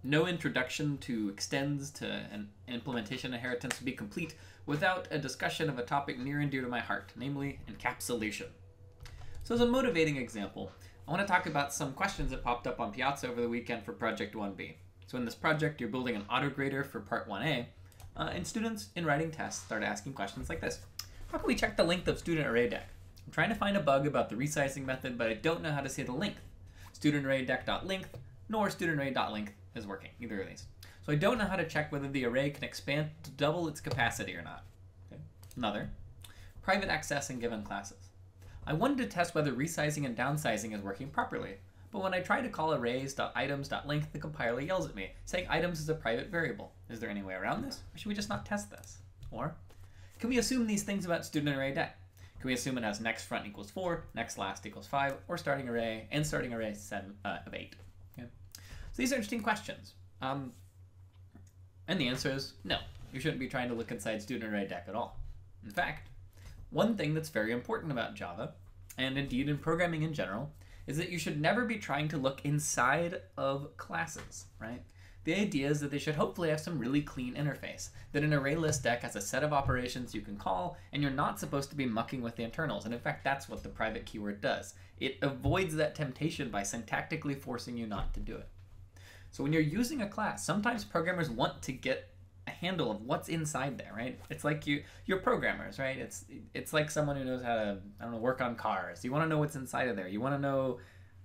No introduction to extends to an implementation inheritance would be complete without a discussion of a topic near and dear to my heart, namely encapsulation. So as a motivating example, I want to talk about some questions that popped up on Piazza over the weekend for Project 1B. So in this project, you're building an autograder for Part 1A, and students in writing tests start asking questions like this. How can we check the length of student array deck? I'm trying to find a bug about the resizing method, but I don't know how to say the length. Student array deck.length nor student array.length is working, either of these. So I don't know how to check whether the array can expand to double its capacity or not. Okay. Another, private access in given classes. I wanted to test whether resizing and downsizing is working properly, but when I try to call arrays.items.length, the compiler yells at me, saying items is a private variable. Is there any way around this, or should we just not test this? Or, can we assume these things about student array deck? Can we assume it has next front equals 4, next last equals 5, or starting array and starting array 7 of 8? Okay. So these are interesting questions. And the answer is no. You shouldn't be trying to look inside student array deck at all. In fact, one thing that's very important about Java, and indeed in programming in general, is that you should never be trying to look inside of classes, right? The idea is that they should hopefully have some really clean interface, that an array list deck has a set of operations you can call, and you're not supposed to be mucking with the internals. And in fact, that's what the private keyword does. It avoids that temptation by syntactically forcing you not to do it. So when you're using a class, sometimes programmers want to get a handle of what's inside there, right? It's like you're programmers, right? It's like someone who knows how to, I don't know, work on cars. You want to know what's inside of there. You want to know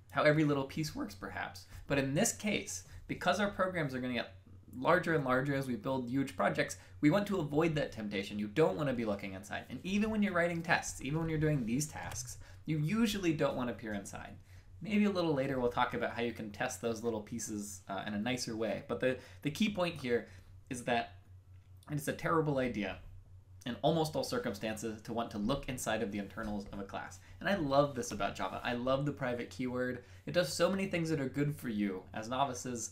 how every little piece works, perhaps. But in this case, because our programs are going to get larger and larger as we build huge projects, we want to avoid that temptation. You don't want to be looking inside. And even when you're writing tests, even when you're doing these tasks, you usually don't want to peer inside. Maybe a little later we'll talk about how you can test those little pieces in a nicer way. But the key point here is that it's a terrible idea in almost all circumstances to want to look inside of the internals of a class. And I love this about Java. I love the private keyword. It does so many things that are good for you as novices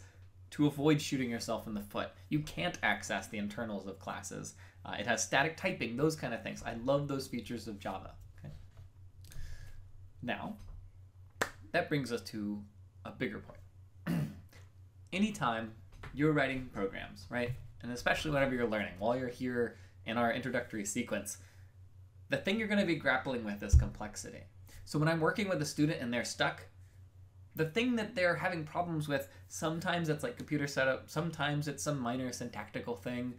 to avoid shooting yourself in the foot. You can't access the internals of classes. It has static typing, those kind of things. I love those features of Java. Okay? Now, that brings us to a bigger point. Anytime you're writing programs, right? And especially whenever you're learning, while you're here in our introductory sequence, the thing you're going to be grappling with is complexity. So when I'm working with a student and they're stuck, the thing that they're having problems with, sometimes it's like computer setup, sometimes it's some minor syntactical thing,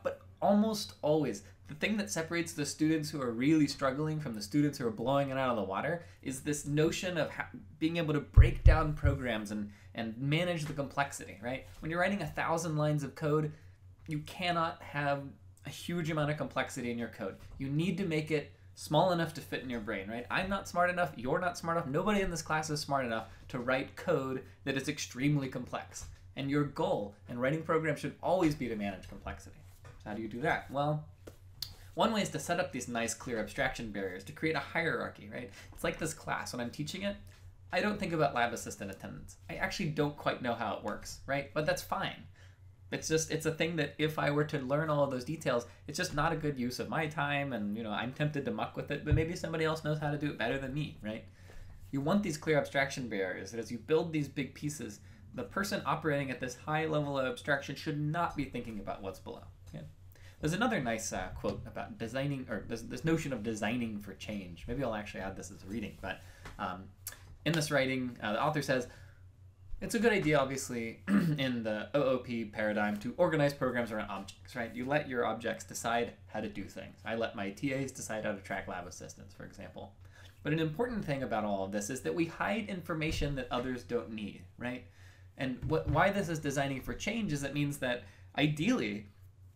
but almost always, the thing that separates the students who are really struggling from the students who are blowing it out of the water is this notion of being able to break down programs and manage the complexity, right? When you're writing 1,000 lines of code, you cannot have a huge amount of complexity in your code. You need to make it small enough to fit in your brain, right? I'm not smart enough, you're not smart enough, nobody in this class is smart enough to write code that is extremely complex. And your goal in writing programs should always be to manage complexity. So how do you do that? Well, one way is to set up these nice clear abstraction barriers to create a hierarchy, right? It's like this class, when I'm teaching it, I don't think about lab assistant attendance. I actually don't quite know how it works, right? But that's fine. It's a thing that if I were to learn all of those details, it's just not a good use of my time, and I'm tempted to muck with it, but maybe somebody else knows how to do it better than me, right? You want these clear abstraction barriers that as you build these big pieces, the person operating at this high level of abstraction should not be thinking about what's below. Okay? There's another nice quote about designing, or this notion of designing for change. Maybe I'll actually add this as a reading, but in this writing, the author says, it's a good idea, obviously, in the OOP paradigm to organize programs around objects, right? You let your objects decide how to do things. I let my TAs decide how to track lab assistants, for example. But an important thing about all of this is that we hide information that others don't need, right? And why this is designing for change is it means that, ideally,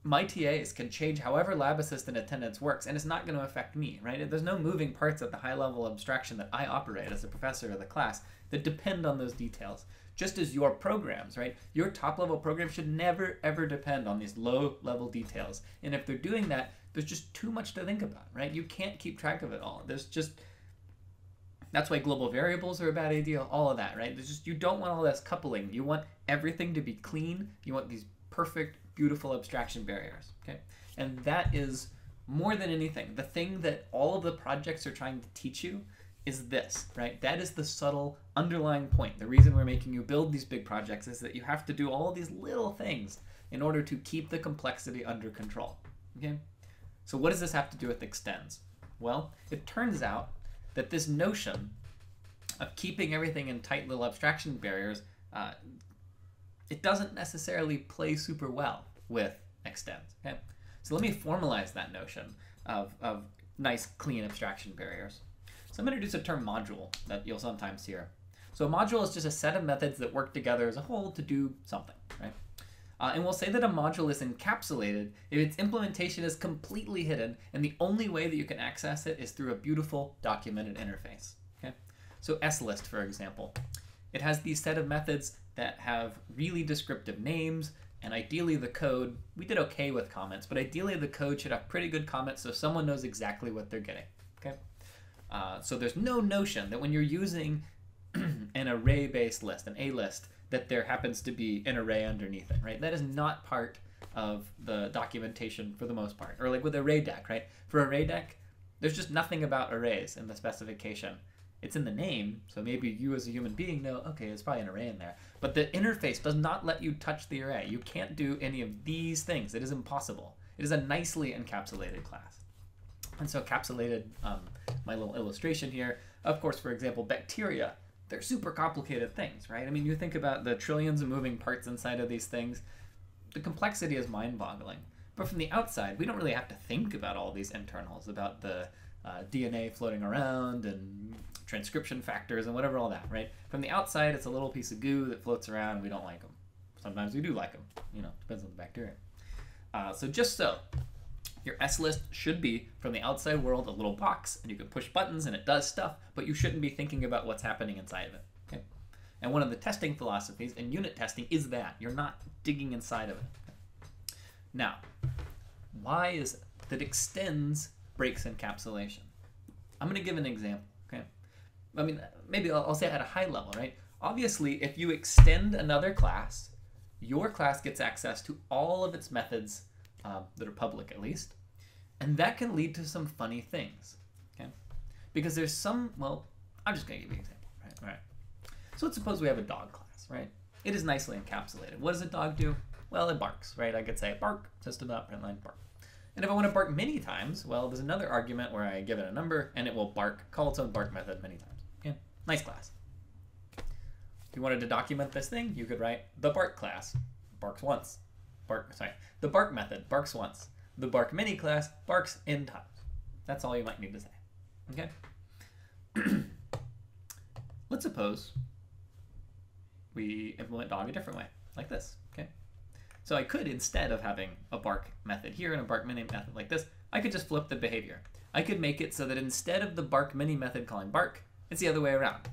my TAs can change however lab assistant attendance works, and it's not going to affect me, right? There's no moving parts at the high level abstraction that I operate as a professor of the class that depend on those details. Just as your programs, right? Your top-level programs should never, ever depend on these low-level details. And if they're doing that, there's just too much to think about, right? You can't keep track of it all. That's why global variables are a bad idea, all of that, right? You don't want all this coupling. You want everything to be clean. You want these perfect, beautiful abstraction barriers, okay? And that is, more than anything, the thing that all of the projects are trying to teach you is this, right? That is the subtle underlying point. The reason we're making you build these big projects is that you have to do all these little things in order to keep the complexity under control, okay? So what does this have to do with extends? Well, it turns out that this notion of keeping everything in tight little abstraction barriers, it doesn't necessarily play super well with extends, okay? So let me formalize that notion of nice, clean abstraction barriers. So I'm going to introduce a term module that you'll sometimes hear. So a module is just a set of methods that work together as a whole to do something, right? And we'll say that a module is encapsulated if its implementation is completely hidden, and the only way that you can access it is through a beautiful documented interface, okay? So slist, for example, it has these set of methods that have really descriptive names, and ideally the code, we did okay with comments, but ideally the code should have pretty good comments so someone knows exactly what they're getting, okay? So there's no notion that when you're using an array-based list, an A list, that there happens to be an array underneath it, right? That is not part of the documentation for the most part. Or like with ArrayDeck, right? For ArrayDeck, there's just nothing about arrays in the specification. It's in the name, so maybe you as a human being know, okay, there's probably an array in there. But the interface does not let you touch the array. You can't do any of these things. It is impossible. It is a nicely encapsulated class. And so encapsulated, my little illustration here, of course, for example, bacteria, they're super complicated things, right? I mean, you think about the trillions of moving parts inside of these things, the complexity is mind-boggling. But from the outside, we don't really have to think about all these internals, about the DNA floating around and transcription factors and whatever all that, right? From the outside, it's a little piece of goo that floats around and we don't like them. Sometimes we do like them, you know, depends on the bacteria. So just so, your slist should be, from the outside world, a little box, and you can push buttons and it does stuff, but you shouldn't be thinking about what's happening inside of it, okay? And one of the testing philosophies in unit testing is that. You're not digging inside of it. Okay? Now, why is it that extends breaks encapsulation? I'm going to give an example, okay? I mean, maybe I'll say at a high level, right? Obviously, if you extend another class, your class gets access to all of its methods that are public, at least, and that can lead to some funny things, okay? Because there's some, well, I'm just going to give you an example, right? All right. So let's suppose we have a dog class, right? It is nicely encapsulated. What does a dog do? Well, it barks, right? I could say bark, system.println bark. And if I want to bark many times, well, there's another argument where I give it a number, and it will bark, call its own bark method many times. Okay, nice class. If you wanted to document this thing, you could write the bark class, barks once. The bark method barks once. The bark many class barks n times. That's all you might need to say. Okay? Let's suppose we implement dog a different way, like this. Okay? So I could, instead of having a bark method here and a bark many method like this, I could just flip the behavior. I could make it so that instead of the bark many method calling bark, it's the other way around.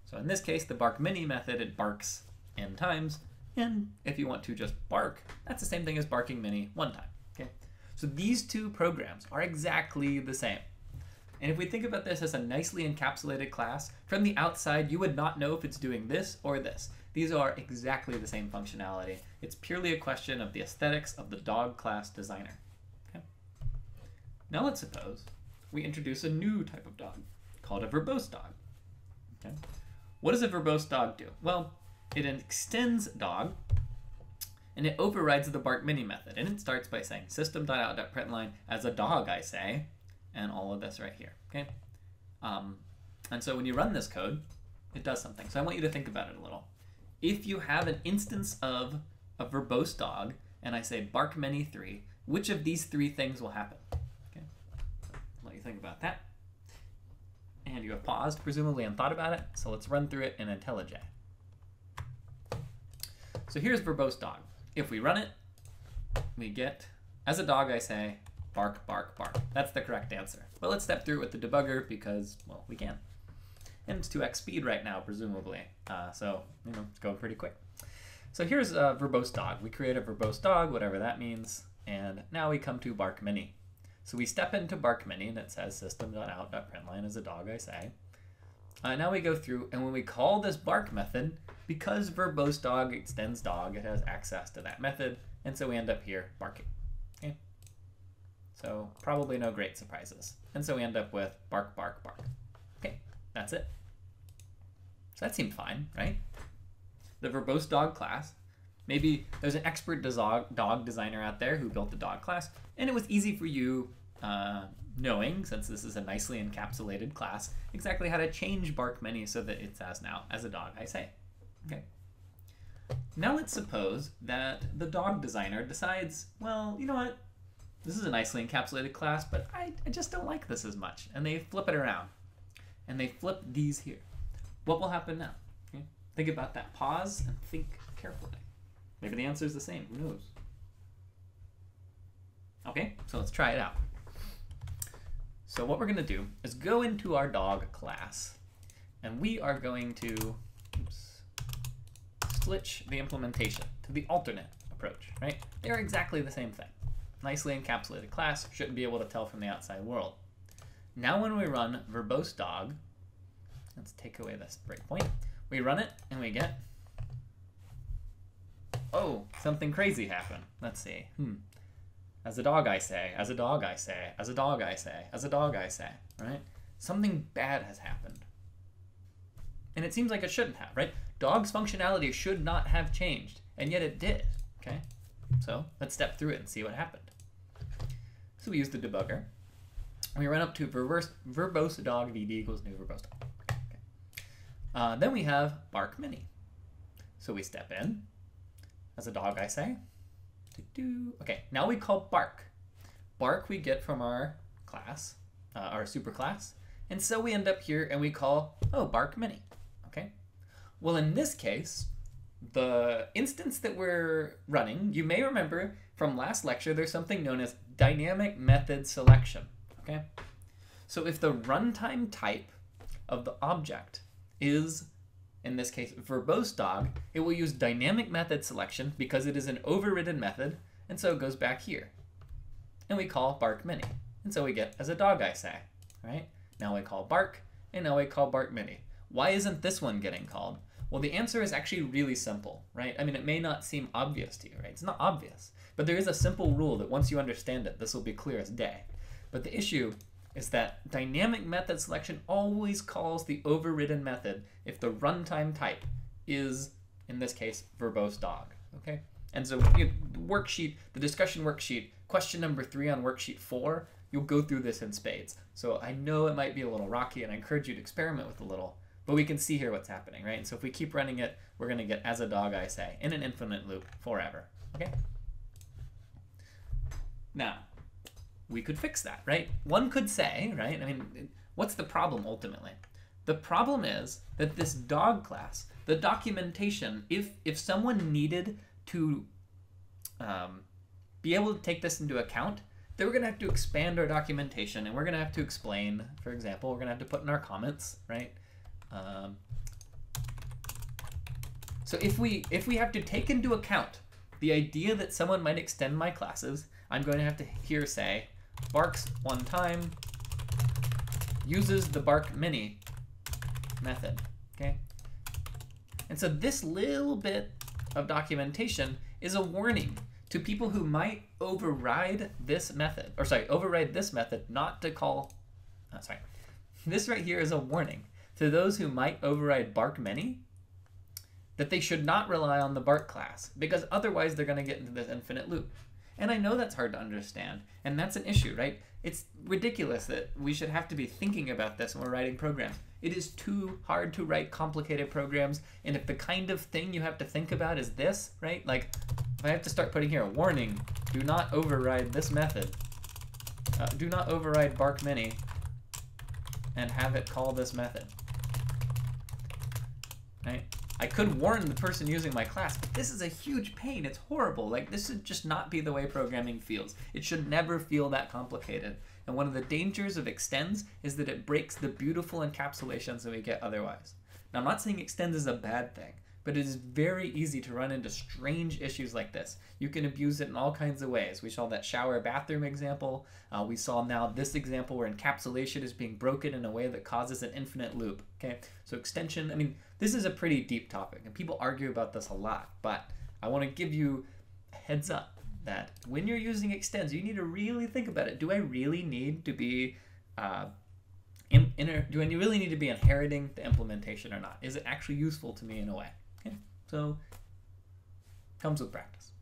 So in this case, the bark many method, it barks n times. And if you want to just bark, that's the same thing as barking many one time, okay? So these two programs are exactly the same. And if we think about this as a nicely encapsulated class, from the outside, you would not know if it's doing this or this. These are exactly the same functionality. It's purely a question of the aesthetics of the dog class designer, okay? Now let's suppose we introduce a new type of dog called a verbose dog, okay? What does a verbose dog do? Well, it extends dog, and it overrides the bark mini method. And it starts by saying system.out.println as a dog, I say, and all of this right here, okay? And so when you run this code, it does something. So I want you to think about it a little. If you have an instance of a verbose dog, and I say bark many 3, which of these 3 things will happen? Okay, so let you think about that. And you have paused, presumably, and thought about it. So let's run through it in IntelliJ. So here's verbose dog. If we run it, we get, as a dog, I say, bark, bark, bark. That's the correct answer. But let's step through it with the debugger because, well, we can. And it's 2x speed right now, presumably. So, you know, it's going pretty quick. So here's a verbose dog. We create a verbose dog, whatever that means. And now we come to bark many. So we step into bark many, and it says system.out.println as a dog, I say. Now we go through, and when we call this bark method, because verbose dog extends dog, it has access to that method, and so we end up here barking. Okay? So probably no great surprises. And so we end up with bark, bark, bark. Okay, That's it. So that seemed fine, right? The verbose dog class. Maybe there's an expert dog designer out there who built the dog class, and it was easy for you, knowing, since this is a nicely encapsulated class, exactly how to change bark many so that it's as a dog I say. Okay. Now let's suppose that the dog designer decides, well, you know what? This is a nicely encapsulated class, but I just don't like this as much. And they flip it around. And they flip these here. What will happen now? Okay. Think about that. Pause and think carefully. Maybe the answer is the same. Who knows? Okay, so let's try it out. So what we're going to do is go into our dog class. And we are going to switch the implementation to the alternate approach, right? They're exactly the same thing. Nicely encapsulated class, shouldn't be able to tell from the outside world. Now when we run verbose dog, let's take away this breakpoint. We run it and we get, oh, something crazy happened. Let's see. As a dog I say, as a dog I say, as a dog I say, as a dog I say, right? Something bad has happened. And it seems like it shouldn't have, right? Dog's functionality should not have changed, and yet it did, okay? So let's step through it and see what happened. So we use the debugger. We run up to verbose dog vb equals new verbose dog. Okay. Then we have bark mini. So we step in. As a dog I say. Okay, now we call bark. Bark we get from our class, our superclass. And so we end up here and we call, oh, bark mini. Okay. Well, in this case, the instance that we're running, you may remember from last lecture, there's something known as dynamic method selection, okay? So if the runtime type of the object is, in this case, verbose dog, it will use dynamic method selection because it is an overridden method, and so it goes back here. And we call bark mini, and so we get as a dog I say, right? Now we call bark, and now we call bark mini. Why isn't this one getting called? Well, the answer is actually really simple, right? I mean, it may not seem obvious to you, right? It's not obvious, but there is a simple rule that once you understand it, this will be clear as day. But the issue is that dynamic method selection always calls the overridden method if the runtime type is, in this case, verbose dog, okay? And so the worksheet, the discussion worksheet, question number 3 on worksheet 4, you'll go through this in spades. So I know it might be a little rocky, and I encourage you to experiment with a little. But we can see here what's happening, right? And so if we keep running it, we're going to get as a dog I say in an infinite loop forever, okay? Now, we could fix that, right? One could say, right? I mean, what's the problem ultimately? The problem is that this dog class, the documentation, if someone needed to be able to take this into account, then we're going to have to expand our documentation, and we're going to have to explain, for example, we're going to have to put in our comments, right? So if we have to take into account the idea that someone might extend my classes, I'm going to have to here say barks one time, uses the bark mini method, okay? And so this little bit of documentation is a warning to people who might override this method, or sorry, override this method not to call, this right here is a warning to those who might override bark many that they should not rely on the bark class, because otherwise they're going to get into this infinite loop. And I know that's hard to understand, and that's an issue, right? It's ridiculous that we should have to be thinking about this when we're writing programs. It is too hard to write complicated programs, and if the kind of thing you have to think about is this, right? Like, if I have to start putting here a warning, do not override this method. Do not override bark many and have it call this method. Right? I could warn the person using my class, but this is a huge pain. It's horrible. Like, this should just not be the way programming feels. It should never feel that complicated. And one of the dangers of extends is that it breaks the beautiful encapsulations that we get otherwise. Now, I'm not saying extends is a bad thing, but it is very easy to run into strange issues like this. You can abuse it in all kinds of ways. We saw that shower bathroom example. We saw now this example where encapsulation is being broken in a way that causes an infinite loop. Okay, so extension, I mean, this is a pretty deep topic, and people argue about this a lot, but I want to give you a heads up that when you're using extends, you need to really think about it. Do I really need to be do I really need to be inheriting the implementation or not? Is it actually useful to me in a way? Okay, so comes with practice.